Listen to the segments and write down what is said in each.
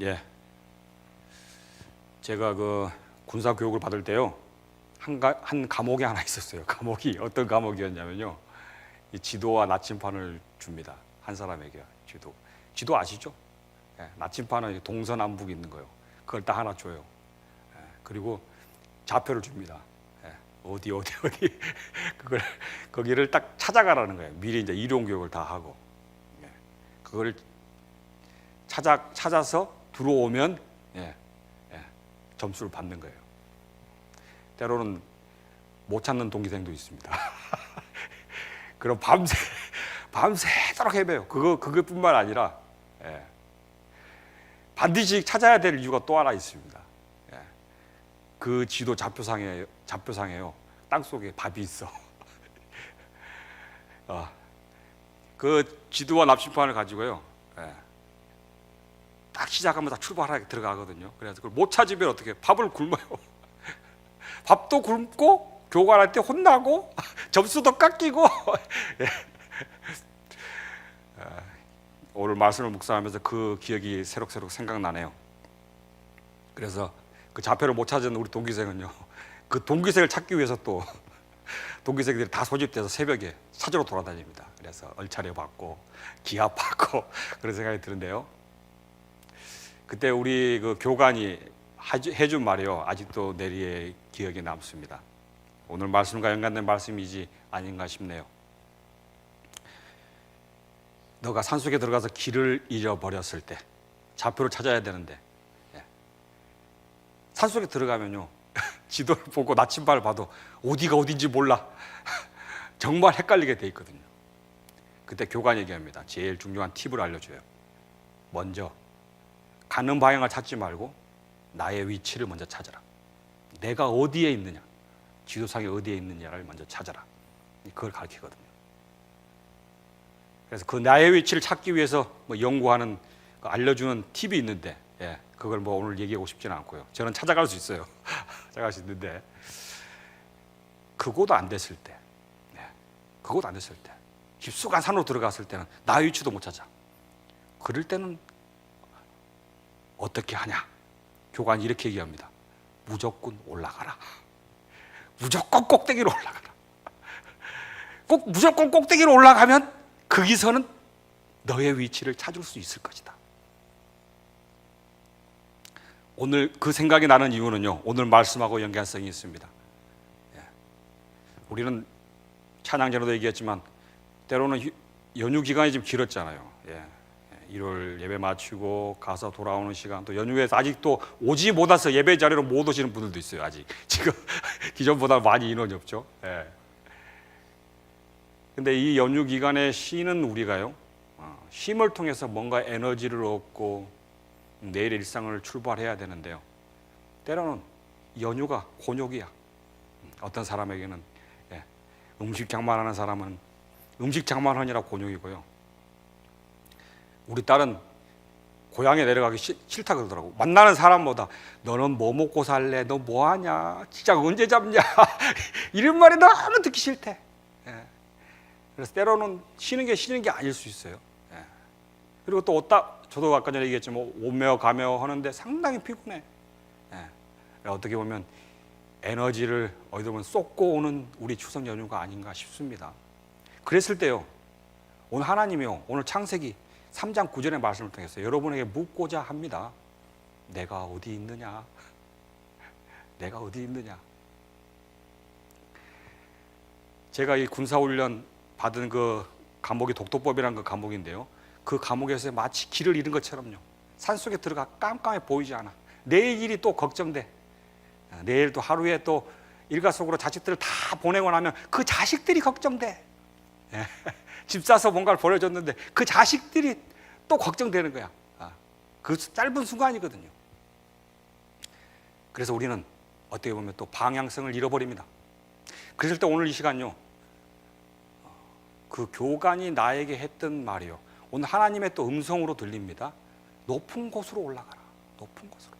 예, 제가 그 군사 교육을 받을 때요 한 과목이 하나 있었어요. 과목이 어떤 과목이었냐면요, 이 지도와 나침판을 줍니다. 한 사람에게 지도 아시죠? 예, 나침판은 동서남북 있는 거요. 그걸 딱 하나 줘요. 예, 그리고 좌표를 줍니다. 예, 어디 그걸 거기를 딱 찾아가라는 거예요. 미리 이제 이론 교육을 다 하고, 예, 그걸 찾아서 들어오면 점수를 받는 거예요. 때로는 못 찾는 동기생도 있습니다. 그럼 밤새도록 헤매요. 그것뿐만 아니라 반드시 찾아야 될 이유가 또 하나 있습니다. 그 지도 좌표상에요 땅 속에 밥이 있어. 그 지도와 납치판을 가지고요, 딱 시작하면 다 출발하게 들어가거든요. 그래서 그걸 못 찾으면 어떻게 밥을 굶어요. 밥도 굶고 교관할 때 혼나고 점수도 깎이고. 오늘 말씀을 묵상하면서 그 기억이 새록새록 생각나네요. 그래서 그 좌표를 못 찾은 우리 동기생은요, 그 동기생을 찾기 위해서 또 동기생들이 다 소집돼서 새벽에 찾으러 돌아다닙니다. 그래서 얼차려 받고 기합 받고 그런 생각이 드는데요. 그때 우리 그 교관이 해준 말이요, 아직도 내리에 기억에 남습니다. 오늘 말씀과 연관된 말씀이지 아닌가 싶네요. 너가 산속에 들어가서 길을 잃어버렸을 때 좌표를 찾아야 되는데, 산속에 들어가면요 지도를 보고 나침반을 봐도 어디가 어딘지 몰라. 정말 헷갈리게 돼 있거든요. 그때 교관이 얘기합니다. 제일 중요한 팁을 알려줘요. 먼저 가는 방향을 찾지 말고 나의 위치를 먼저 찾아라. 내가 어디에 있느냐, 지도상에 어디에 있느냐를 먼저 찾아라. 그걸 가르치거든요. 그래서 그 나의 위치를 찾기 위해서 연구하는, 알려주는 팁이 있는데, 그걸 오늘 얘기하고 싶지는 않고요. 저는 찾아갈 수 있어요. 찾아갈 수 있는데, 그것도 안 됐을 때, 깊숙한 산으로 들어갔을 때는 나의 위치도 못 찾아. 그럴 때는 어떻게 하냐? 교관이 이렇게 얘기합니다. 무조건 올라가라. 무조건 꼭대기로 올라가라. 무조건 꼭대기로 올라가면 거기서는 너의 위치를 찾을 수 있을 것이다. 오늘 그 생각이 나는 이유는요, 오늘 말씀하고 연관성이 있습니다. 우리는 찬양 전에도 얘기했지만 때로는 연휴 기간이 좀 길었잖아요. 1월 예배 마치고 가서 돌아오는 시간, 또 연휴에서 아직도 오지 못해서 예배 자리로 못 오시는 분들도 있어요. 아직 지금 기존보다 많이 인원이 없죠. 근데 이 연휴 기간에 쉬는 우리가요, 쉼을 통해서 뭔가 에너지를 얻고 내일의 일상을 출발해야 되는데요, 때로는 연휴가 곤욕이야. 어떤 사람에게는 음식 장만하는 사람은 음식 장만하느라 곤욕이고요. 우리 딸은 고향에 내려가기 싫다 그러더라고. 만나는 사람보다 너는 뭐 먹고 살래? 너 뭐 하냐? 진짜 언제 잡냐? 이런 말이 너무 듣기 싫대. 그래서 때로는 쉬는 게 아닐 수 있어요. 그리고 또 저도 아까 전에 얘기했지만 오며 가며 하는데 상당히 피곤해. 어떻게 보면 에너지를 어디서 보면 쏟고 오는 우리 추석 연휴가 아닌가 싶습니다. 그랬을 때요, 오늘 하나님이요, 오늘 창세기 3장 9절의 말씀을 통해서 여러분에게 묻고자 합니다. 내가 어디 있느냐? 내가 어디 있느냐? 제가 이 군사훈련 받은 그 과목이 독도법이라는 그 과목인데요, 그 과목에서 마치 길을 잃은 것처럼요, 산속에 들어가 깜깜해 보이지 않아. 내일 일이 또 걱정돼. 내일 또 하루에 또 일가속으로 자식들을 다 보내고 나면 그 자식들이 걱정돼. 집 사서 뭔가를 보내줬는데 그 자식들이 또 걱정되는 거야. 그 짧은 순간이거든요. 그래서 우리는 어떻게 보면 또 방향성을 잃어버립니다. 그랬을 때 오늘 이 시간요, 그 교관이 나에게 했던 말이요, 오늘 하나님의 또 음성으로 들립니다. 높은 곳으로 올라가라. 높은 곳으로.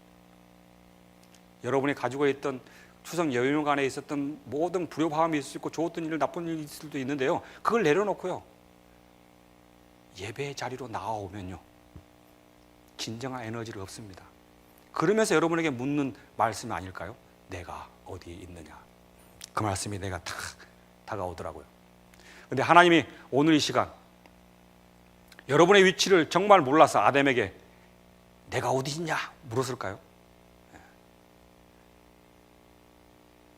여러분이 가지고 있던 추석 연휴간에 있었던 모든 불협화음이 있을 수 있고 좋았던 일, 나쁜 일이 있을 수도 있는데요, 그걸 내려놓고요, 예배의 자리로 나아오면요, 진정한 에너지를 얻습니다. 그러면서 여러분에게 묻는 말씀이 아닐까요? 내가 어디에 있느냐. 그 말씀이 내가 탁 다가오더라고요. 근데 하나님이 오늘 이 시간 여러분의 위치를 정말 몰라서 아담에게 내가 어디 있냐 물었을까요?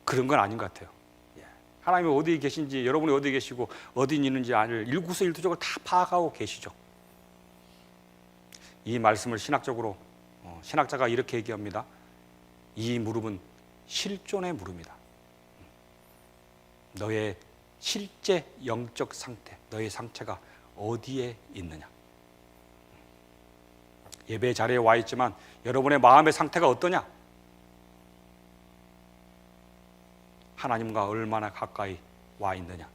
그런 건 아닌 것 같아요. 하나님이 어디 계신지, 여러분이 어디 계시고 어디 있는지 아를 일구수일투족을 다 파악하고 계시죠. 이 말씀을 신학적으로 신학자가 이렇게 얘기합니다. 이 무릎은 실존의 무릎이다. 너의 실제 영적 상태, 너의 상태가 어디에 있느냐. 예배 자리에 와 있지만 여러분의 마음의 상태가 어떠냐? 하나님과 얼마나 가까이 와 있느냐.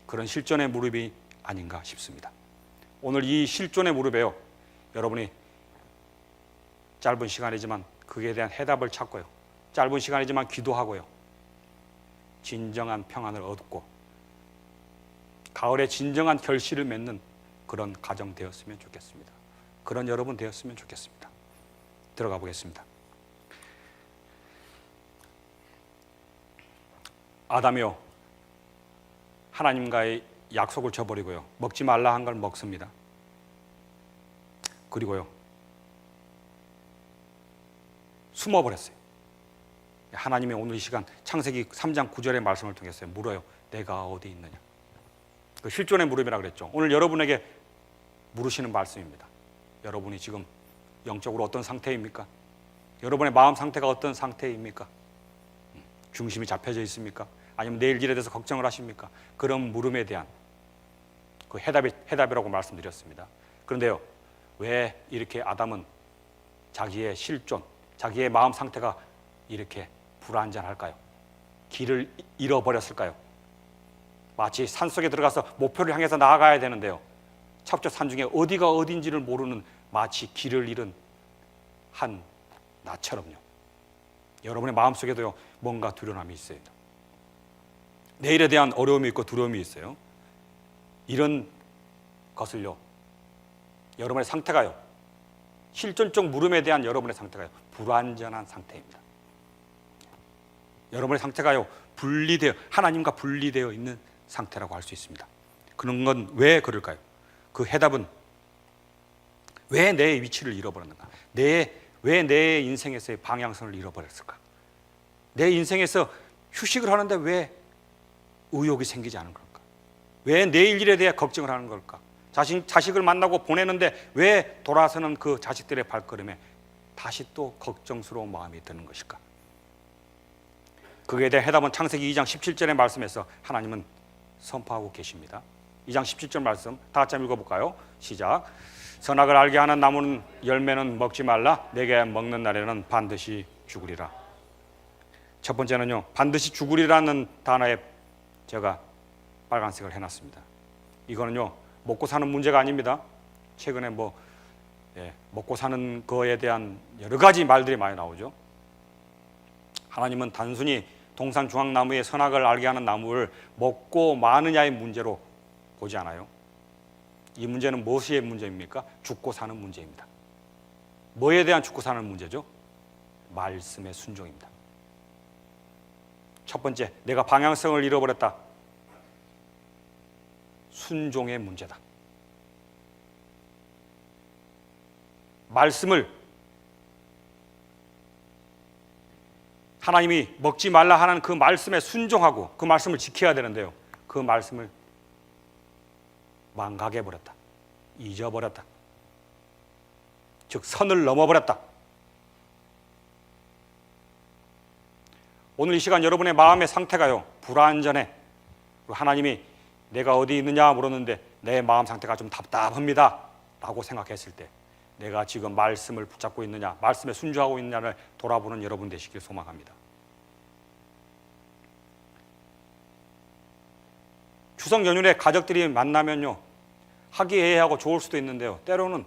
그런 실존의 무릎이 아닌가 싶습니다. 오늘 이 실존의 무릎에요, 여러분이 짧은 시간이지만 그에 대한 해답을 찾고요, 짧은 시간이지만 기도하고요, 진정한 평안을 얻고 가을에 진정한 결실을 맺는 그런 가정 되었으면 좋겠습니다. 그런 여러분 되었으면 좋겠습니다. 들어가 보겠습니다. 아담이요, 하나님과의 약속을 저버리고요, 먹지 말라 한 걸 먹습니다. 그리고요, 숨어버렸어요. 하나님이 오늘 이 시간 창세기 3장 9절의 말씀을 통해서 물어요. 내가 어디 있느냐. 그 실존의 무릎이라고 그랬죠. 오늘 여러분에게 물으시는 말씀입니다. 여러분이 지금 영적으로 어떤 상태입니까? 여러분의 마음 상태가 어떤 상태입니까? 중심이 잡혀져 있습니까? 아니면 내일 일에 대해서 걱정을 하십니까? 그런 물음에 대한 그 해답이라고 말씀드렸습니다. 그런데요, 왜 이렇게 아담은 자기의 실존, 자기의 마음 상태가 이렇게 불안전할까요? 길을 잃어버렸을까요? 마치 산속에 들어가서 목표를 향해서 나아가야 되는데요, 첩첩 산중에 어디가 어딘지를 모르는 마치 길을 잃은 한 나처럼요. 여러분의 마음속에도요, 뭔가 두려움이 있어요. 내일에 대한 어려움이 있고 두려움이 있어요. 이런 것을요, 여러분의 상태가요, 실존적 물음에 대한 여러분의 상태가요, 불완전한 상태입니다. 여러분의 상태가요, 분리되어, 하나님과 분리되어 있는 상태라고 할 수 있습니다. 그런 건 왜 그럴까요? 그 해답은 왜 내 위치를 잃어버렸는가? 왜 내 인생에서의 방향성을 잃어버렸을까? 내 인생에서 휴식을 하는데 왜 의욕이 생기지 않은 걸까? 왜 내일 일에 대해 걱정을 하는 걸까? 자식을 만나고 보내는데 왜 돌아서는 그 자식들의 발걸음에 다시 또 걱정스러운 마음이 드는 것일까? 그에 대한 해답은 창세기 2장 17절의 말씀에서 하나님은 선포하고 계십니다. 2장 17절 말씀 다 같이 한번 읽어볼까요? 시작. 선악을 알게 하는 나무는 열매는 먹지 말라. 내게 먹는 날에는 반드시 죽으리라. 첫 번째는요, 반드시 죽으리라는 단어에 제가 빨간색을 해놨습니다. 이거는요, 먹고 사는 문제가 아닙니다. 최근에 먹고 사는 거에 대한 여러 가지 말들이 많이 나오죠. 하나님은 단순히 동산 주황나무의 선악을 알게 하는 나무를 먹고 마느냐의 문제로 보지 않아요. 이 문제는 무엇의 문제입니까? 죽고 사는 문제입니다. 뭐에 대한 죽고 사는 문제죠? 말씀의 순종입니다. 첫 번째, 내가 방향성을 잃어버렸다. 순종의 문제다. 말씀을, 하나님이 먹지 말라 하는 그 말씀에 순종하고 그 말씀을 지켜야 되는데요, 그 말씀을 망각해버렸다. 잊어버렸다. 즉 선을 넘어버렸다. 오늘 이 시간 여러분의 마음의 상태가요, 불완전해. 하나님이 내가 어디 있느냐 물었는데 내 마음 상태가 좀 답답합니다 라고 생각했을 때 내가 지금 말씀을 붙잡고 있느냐, 말씀에 순종하고 있느냐를 돌아보는 여러분 되시길 소망합니다. 추석 연휴에 가족들이 만나면요, 화기애애하고 좋을 수도 있는데요, 때로는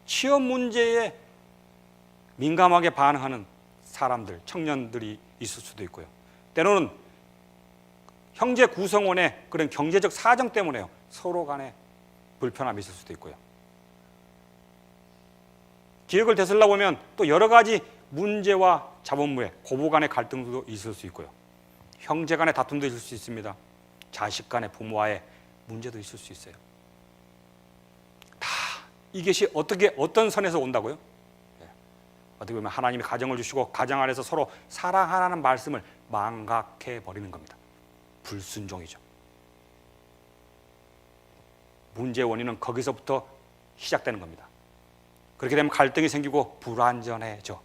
취업 문제에 민감하게 반응하는 사람들, 청년들이 있을 수도 있고요, 때로는 형제 구성원의 그런 경제적 사정 때문에요, 서로 간에 불편함이 있을 수도 있고요. 기획을 되살려 보면 또 여러 가지 문제와 자본무의 고부 간의 갈등도 있을 수 있고요. 형제 간의 다툼도 있을 수 있습니다. 자식 간의 부모와의 문제도 있을 수 있어요. 다 이것이 어떤 선에서 온다고요? 어떻게 보면 하나님이 가정을 주시고 가정 안에서 서로 사랑하라는 말씀을 망각해 버리는 겁니다. 불순종이죠. 문제의 원인은 거기서부터 시작되는 겁니다. 그렇게 되면 갈등이 생기고 불완전해져.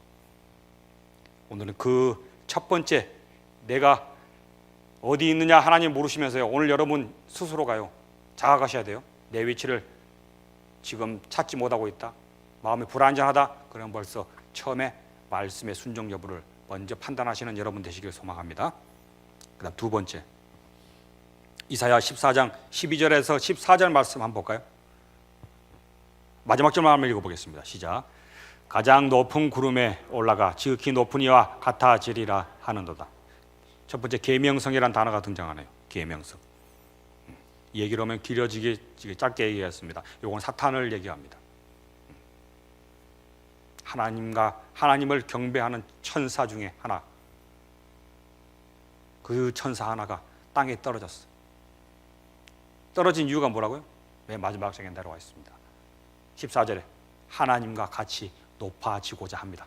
오늘은 그 첫 번째, 내가 어디 있느냐 하나님 모르시면서요, 오늘 여러분 스스로가요 자각하셔야 돼요. 내 위치를 지금 찾지 못하고 있다, 마음이 불안정하다, 그럼 벌써 처음에 말씀의 순종 여부를 먼저 판단하시는 여러분 되시길 소망합니다. 그 다음 두 번째, 이사야 14장 12절에서 14절 말씀 한번 볼까요? 마지막 절만 한번 읽어보겠습니다. 시작. 가장 높은 구름에 올라가 지극히 높은 이와 같아지리라 하는도다. 첫 번째, 계명성이라는 단어가 등장하네요. 계명성. 이 얘기를 하면 길어지게 짧게 얘기했습니다. 이건 사탄을 얘기합니다. 하나님을 경배하는 천사 중에 하나, 그 천사 하나가 땅에 떨어졌어. 떨어진 이유가 뭐라고요? 맨 마지막 장에 내려와 있습니다. 14절에 하나님과 같이 높아지고자 합니다.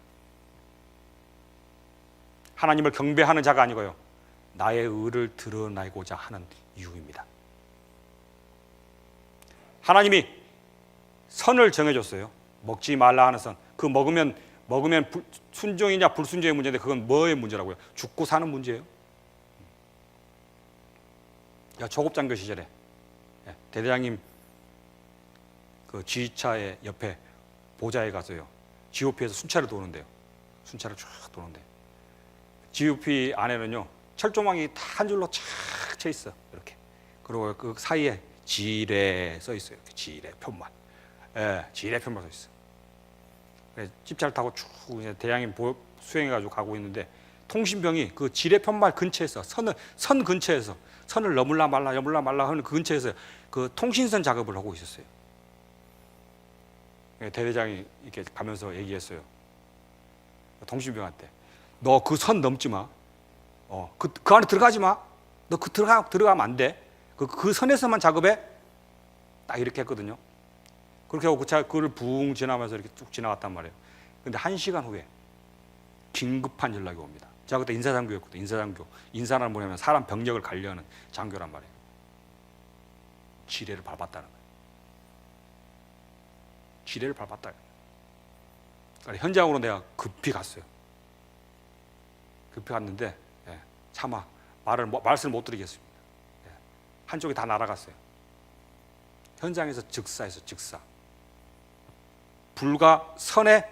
하나님을 경배하는 자가 아니고요, 나의 의를 드러내고자 하는 이유입니다. 하나님이 선을 정해줬어요. 먹지 말라 하는 선. 그 먹으면 순종이냐 불순종의 문제인데, 그건 뭐의 문제라고요? 죽고 사는 문제예요. 조급장교 시절에 대대장님 그 지휘차의 옆에 보좌에 가서요, GOP에서 순찰을 도는데요. 순찰을 쫙 도는데 GOP 안에는요 철조망이 다 한 줄로 쫙 쳐 있어. 이렇게. 그리고 그 사이에 지뢰 써 있어요. 지뢰 편말. 지뢰 편말 써 있어. 집차를 타고 쭉 대장님 수행해가지고 가고 있는데, 통신병이 그 지뢰 편말 근처에서 선 근처에서 선을 넘을라 말라 하는 그 근처에서 그 통신선 작업을 하고 있었어요. 대대장이 이렇게 가면서 얘기했어요. 통신병한테, 너 그 선 넘지 마. 그 안에 들어가지 마. 너 들어가면 안 돼. 그 선에서만 작업해. 딱 이렇게 했거든요. 그렇게 하고 그를 붕 지나면서 이렇게 쭉 지나갔단 말이에요. 근데 1시간 후에 긴급한 연락이 옵니다. 제가 그때 인사장교였거든요. 인사는 뭐냐면 사람 병력을 관리하는 장교란 말이에요. 지뢰를 밟았다는 거예요. 지뢰를 밟았다. 현장으로 내가 급히 갔어요. 급히 갔는데 차마 말씀을 못 드리겠습니다. 한쪽이 다 날아갔어요. 현장에서 즉사했어요. 즉사. 불과 선에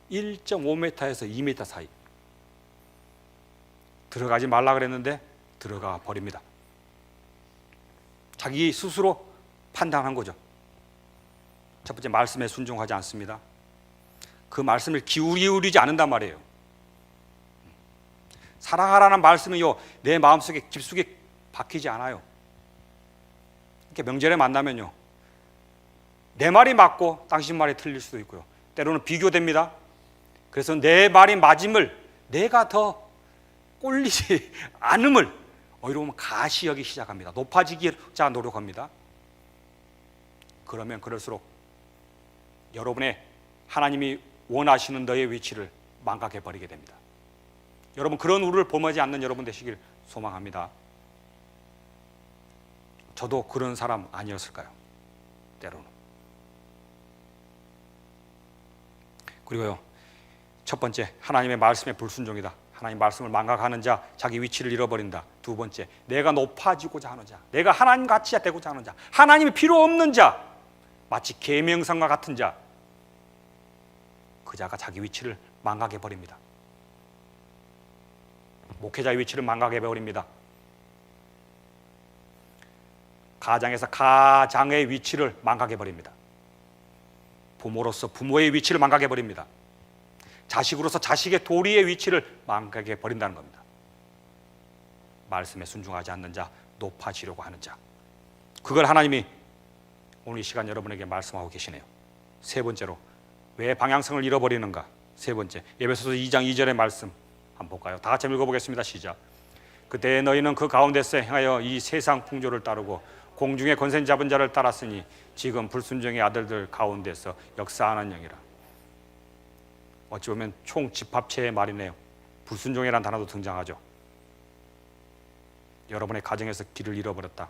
1.5m에서 2m 사이. 들어가지 말라 그랬는데 들어가 버립니다. 자기 스스로 판단한 거죠. 첫 번째, 말씀에 순종하지 않습니다. 그 말씀을 기울이지 않는단 말이에요. 사랑하라는 말씀은요, 내 마음속에 깊숙이 박히지 않아요. 이렇게 명절에 만나면요, 내 말이 맞고 당신 말이 틀릴 수도 있고요, 때로는 비교됩니다. 그래서 내 말이 맞음을 내가 더 꼴리지 않음을 오히려 보면 가시하기 시작합니다. 높아지기자 노력합니다. 그러면 그럴수록 여러분의 하나님이 원하시는 너의 위치를 망각해 버리게 됩니다. 여러분, 그런 우를 범하지 않는 여러분 되시길 소망합니다. 저도 그런 사람 아니었을까요? 때로는. 그리고요, 첫 번째, 하나님의 말씀에 불순종이다. 하나님 말씀을 망각하는 자, 자기 위치를 잃어버린다. 두 번째, 내가 높아지고자 하는 자, 내가 하나님 같이 되고자 하는 자, 하나님이 필요 없는 자, 마치 계명성과 같은 자, 그 자가 자기 위치를 망각해 버립니다. 목회자의 위치를 망각해 버립니다. 가장에서 가장의 위치를 망각해 버립니다. 부모로서 부모의 위치를 망각해 버립니다. 자식으로서 자식의 도리의 위치를 망각해 버린다는 겁니다. 말씀에 순종하지 않는 자, 높아지려고 하는 자, 그걸 하나님이 오늘 이 시간 여러분에게 말씀하고 계시네요. 세 번째로, 왜 방향성을 잃어버리는가? 세 번째, 에베소서 2장 2절의 말씀 한번 볼까요? 다 같이 읽어보겠습니다. 시작. 그때 너희는 그 가운데서 행하여 이 세상 풍조를 따르고 공중의 권세 잡은 자를 따랐으니 지금 불순종의 아들들 가운데서 역사하는 영이라. 어찌 보면 총집합체의 말이네요. 불순종이라는 단어도 등장하죠. 여러분의 가정에서 길을 잃어버렸다.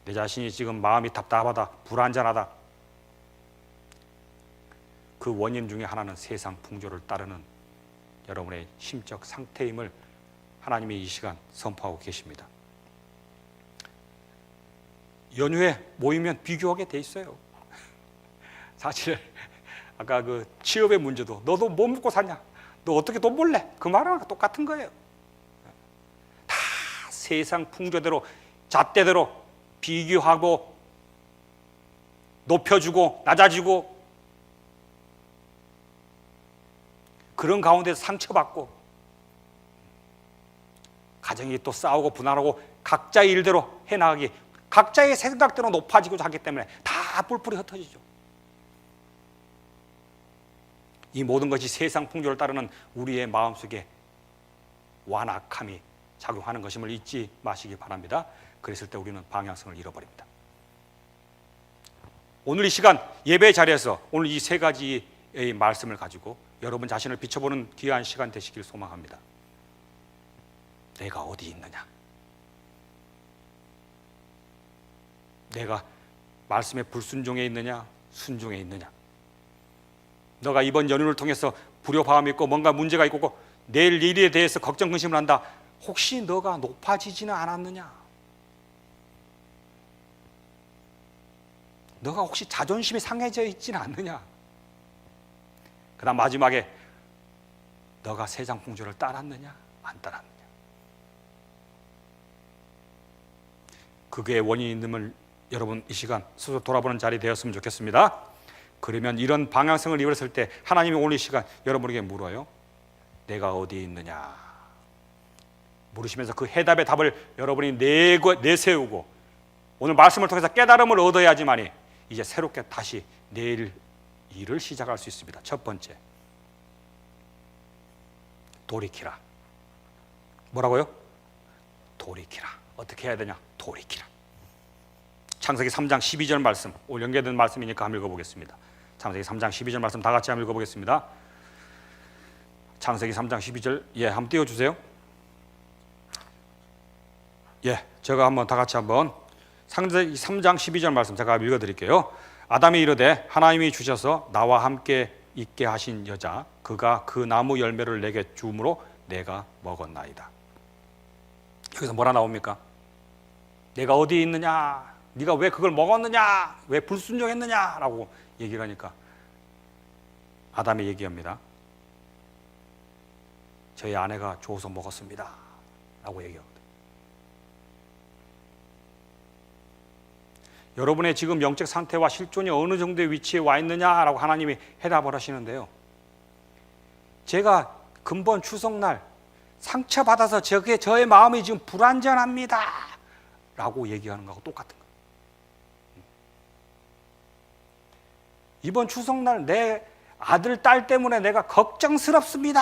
내 자신이 지금 마음이 답답하다, 불안전하다. 그 원인 중에 하나는 세상 풍조를 따르는 여러분의 심적 상태임을 하나님이 이 시간 선포하고 계십니다. 연휴에 모이면 비교하게 돼 있어요. 사실 아까 그 취업의 문제도 너도 뭐 먹고 사냐? 너 어떻게 돈 벌래? 그 말은 똑같은 거예요. 다 세상 풍조대로 잣대대로 비교하고 높여주고 낮아지고 그런 가운데서 상처받고 가정이 또 싸우고 분할하고 각자의 일대로 해나가기, 각자의 생각대로 높아지고자 하기 때문에 다 뿔뿔이 흩어지죠. 이 모든 것이 세상 풍조를 따르는 우리의 마음속에 완악함이 작용하는 것임을 잊지 마시기 바랍니다. 그랬을 때 우리는 방향성을 잃어버립니다. 오늘 이 시간 예배 자리에서 오늘 이 세 가지의 말씀을 가지고 여러분 자신을 비춰보는 귀한 시간 되시길 소망합니다. 내가 어디 있느냐? 내가 말씀의 불순종에 있느냐? 순종에 있느냐? 너가 이번 연휴를 통해서 불효화음이 있고 뭔가 문제가 있고 내일 일에 대해서 걱정 근심을 한다. 혹시 너가 높아지지는 않았느냐? 너가 혹시 자존심이 상해져 있지는 않느냐? 그 다음 마지막에 너가 세상 풍조를 따랐느냐 안 따랐느냐? 그게 원인이 있음을 여러분 이 시간 스스로 돌아보는 자리 되었으면 좋겠습니다. 그러면 이런 방향성을 잃었을 때 하나님이 오늘 이 시간 여러분에게 물어요. 내가 어디에 있느냐? 물으시면서 그 해답의 답을 여러분이 내세우고 오늘 말씀을 통해서 깨달음을 얻어야지만이 이제 새롭게 다시 내일 일을 시작할 수 있습니다. 첫 번째, 돌이키라. 뭐라고요? 돌이키라. 어떻게 해야 되냐? 돌이키라. 창세기 3장 12절 말씀, 오늘 연계된 말씀이니까 한번 읽어보겠습니다. 창세기 3장 12절 말씀 다 같이 한번 읽어보겠습니다. 창세기 3장 12절, 한번 띄워주세요. 제가 한번 다 같이 한번 창세기 3장 12절 말씀 제가 읽어드릴게요. 아담이 이르되 하나님이 주셔서 나와 함께 있게 하신 여자 그가 그 나무 열매를 내게 주므로 내가 먹었나이다. 여기서 뭐라 나옵니까? 내가 어디에 있느냐? 네가 왜 그걸 먹었느냐? 왜 불순종했느냐? 라고 얘기를 하니까 아담이 얘기합니다. 저희 아내가 줘서 먹었습니다 라고 얘기합니다. 여러분의 지금 영적 상태와 실존이 어느 정도의 위치에 와 있느냐라고 하나님이 해답을 하시는데요. 제가 근본 추석날 상처받아서 저의 마음이 지금 불안전합니다 라고 얘기하는 거하고 똑같은 거예요. 이번 추석날 내 아들, 딸 때문에 내가 걱정스럽습니다.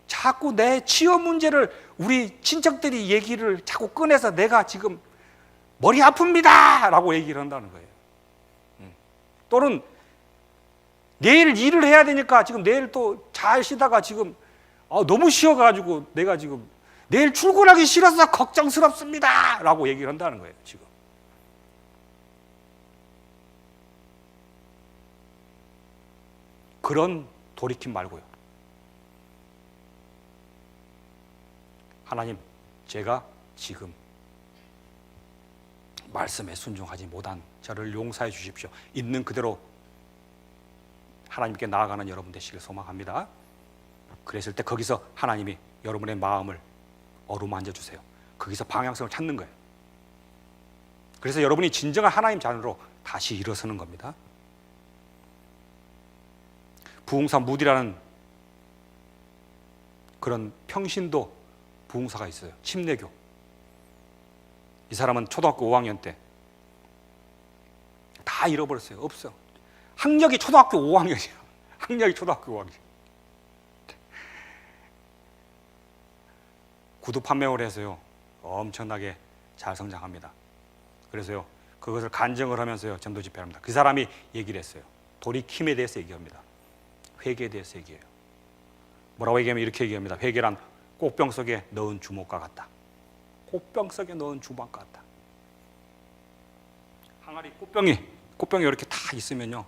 자꾸 내 취업 문제를 우리 친척들이 얘기를 자꾸 꺼내서 내가 지금 머리 아픕니다 라고 얘기를 한다는 거예요. 또는 내일 일을 해야 되니까 지금 내일 또 잘 쉬다가 지금 너무 쉬어가지고 내가 지금 내일 출근하기 싫어서 걱정스럽습니다 라고 얘기를 한다는 거예요. 지금 그런 돌이킴 말고요. 하나님, 제가 지금 말씀에 순종하지 못한 저를 용서해 주십시오. 있는 그대로 하나님께 나아가는 여러분 되시길 소망합니다. 그랬을 때 거기서 하나님이 여러분의 마음을 어루만져 주세요. 거기서 방향성을 찾는 거예요. 그래서 여러분이 진정한 하나님 자녀로 다시 일어서는 겁니다. 부흥사 무디라는 그런 평신도 부흥사가 있어요. 침례교. 이 사람은 초등학교 5학년 때 다 잃어버렸어요. 없어. 학력이 초등학교 5학년이에요. 학력이 초등학교 5학년. 구두 판매를 해서요, 엄청나게 잘 성장합니다. 그래서요, 그것을 간증을 하면서요, 전도 집회를 합니다. 그 사람이 얘기를 했어요. 돌이킴에 대해서 얘기합니다. 회개에 대해서 얘기해요. 뭐라고 얘기하면 이렇게 얘기합니다. 회개란 꽃병 속에 넣은 주먹과 같다. 꽃병 속에 넣은 주먹과 같다. 항아리 꽃병이 이렇게 다 있으면요,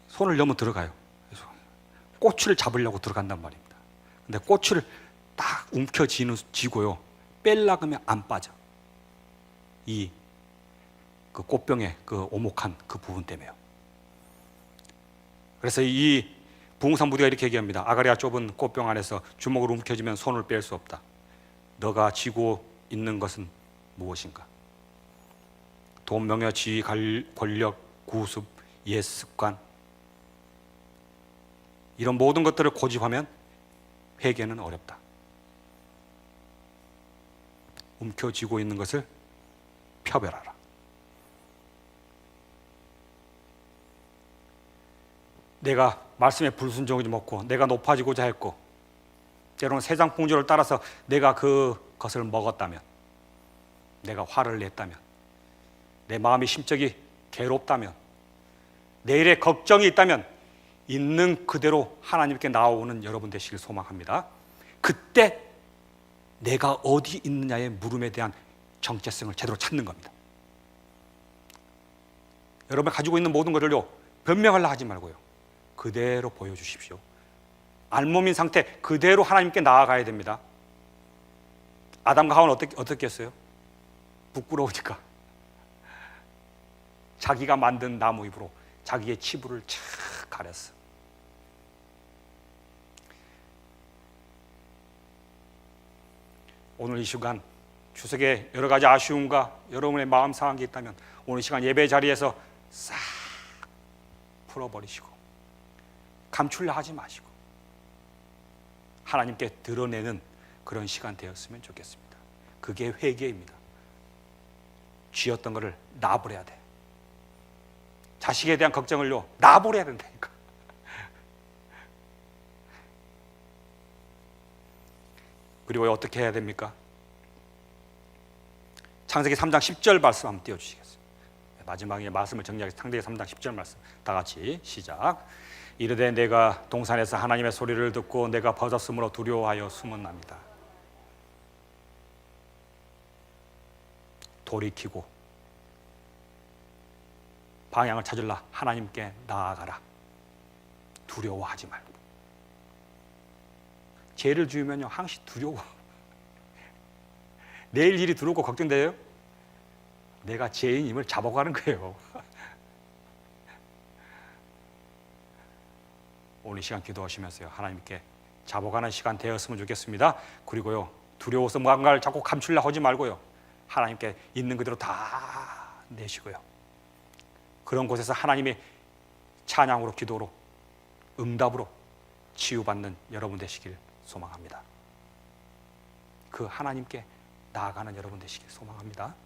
손을 너무 들어가요. 그래서 꼬추를 잡으려고 들어간단 말입니다. 근데 꼬추를 딱 움켜쥐고요, 뺄라 그러면 안 빠져. 그 꽃병의 그 오목한 그 부분 때문에요. 그래서 이 부흥산 무대가 이렇게 얘기합니다. 아가리가 좁은 꽃병 안에서 주먹으로 움켜쥐면 손을 뺄 수 없다. 너가 쥐고 있는 것은 무엇인가? 돈, 명예, 지위, 권력, 구습, 옛 습관, 이런 모든 것들을 고집하면 회개는 어렵다. 움켜쥐고 있는 것을 펴별하라. 내가 말씀에 불순종하지 않고 내가 높아지고자 했고 때로는 세상 풍조를 따라서 내가 그것을 먹었다면, 내가 화를 냈다면, 내 마음이 심적이 괴롭다면, 내일의 걱정이 있다면 있는 그대로 하나님께 나오는 여러분 되시길 소망합니다. 그때 내가 어디 있느냐의 물음에 대한 정체성을 제대로 찾는 겁니다. 여러분 가지고 있는 모든 것을요, 변명하려 하지 말고요, 그대로 보여주십시오. 알몸인 상태 그대로 하나님께 나아가야 됩니다. 아담과 하와는 어떻게 했어요? 부끄러우니까 자기가 만든 나무 잎으로 자기의 치부를 착 가렸어. 오늘 이 시간 추석에 여러 가지 아쉬움과 여러분의 마음 상한 게 있다면 오늘 이 시간 예배 자리에서 싹 풀어버리시고 감추려 하지 마시고 하나님께 드러내는 그런 시간 되었으면 좋겠습니다. 그게 회개입니다. 쥐었던 것을 납을해야 돼. 자식에 대한 걱정을요, 납을해야 된다니까. 그리고 어떻게 해야 됩니까? 창세기 3장 10절 말씀 한번 띄워주시겠어요? 마지막에 말씀을 정리하겠습니다. 창세기 3장 10절 말씀 다 같이 시작. 이르되 내가 동산에서 하나님의 소리를 듣고 내가 벗었으므로 두려워하여 숨었나이다. 돌이키고 방향을 찾으려 하나님께 나아가라. 두려워하지 말고. 죄를 지으면요 항상 두려워. 내일 일이 두렵고 걱정돼요? 내가 죄인임을 잡아가는 거예요. 오늘 이 시간 기도하시면서요, 하나님께 잡아가는 시간 되었으면 좋겠습니다. 그리고요, 두려워서 뭔가를 자꾸 감추려 하지 말고요, 하나님께 있는 그대로 다 내시고요, 그런 곳에서 하나님의 찬양으로, 기도로, 응답으로 치유받는 여러분 되시길 소망합니다. 그 하나님께 나아가는 여러분 되시길 소망합니다.